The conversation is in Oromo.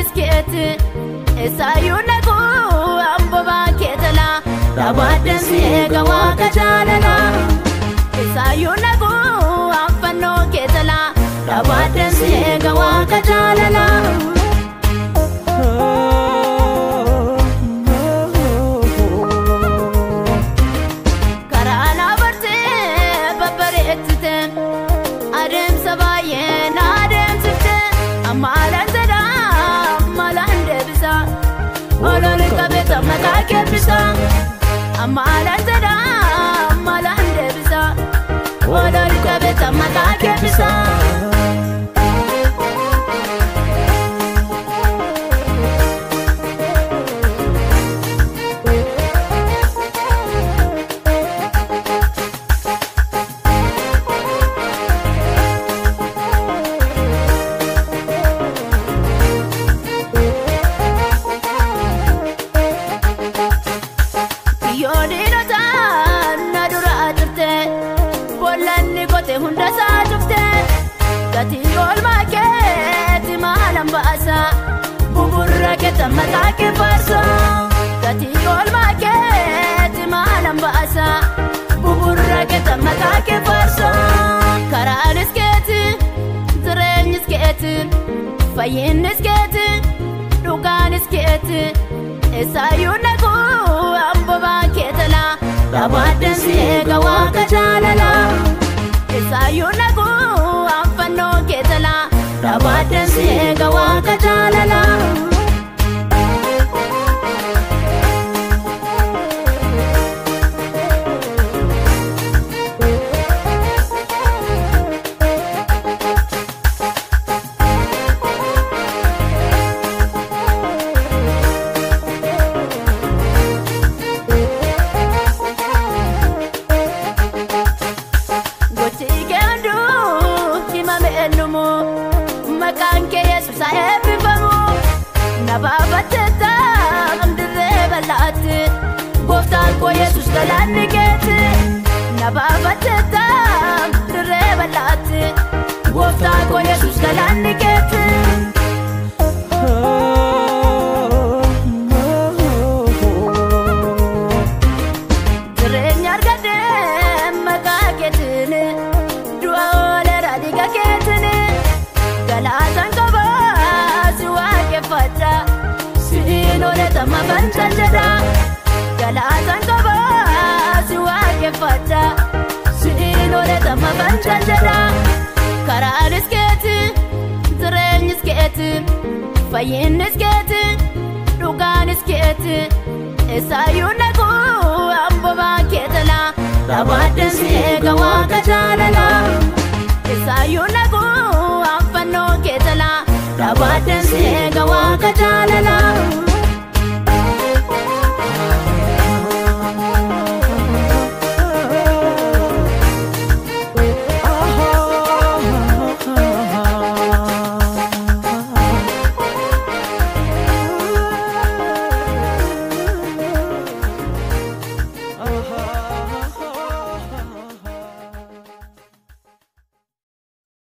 karaanis keeti eessaayyuu naqu ambobaa keetala dhaabaddan si eega waaqa jaalala eessaayyuu naqu anfannoo keetala dhaabaddan si eega waaqa jaalala. Amalan zada, amalan debisa, wadari kabeta mata kebisa. Mata ke farsa, gati ol maket malam bahasa, bubur ke mata ke farsa. Karanis keti, trenis keti, fayinis keti, duganis keti. Esayyuu naqu ambobaa keetala, dhaabaddan si eega waaqa jaalala. Esayyuu naqu anfannoo keetala, dhaabaddan si eega waaqa jaalala. Yesus galani kete, nababa teta, direba late. Wofta ko Yesus galani kete. Direnyar gade maga ketene, dua ole radiga ketene. Galatan kaba siwa kefata, sino le tama banjada. Galatan kaba siwa kefata, sino le tama banjada. Karanis keti, trenis keti, fayinis keti, duganis keti. Esayyuu naqu ambobaa keetala, dhaabaddan si eega waaqa jaalala. Esayyuu naqu anfannoo keetala, dhaabaddan si eega waaqa jaalala.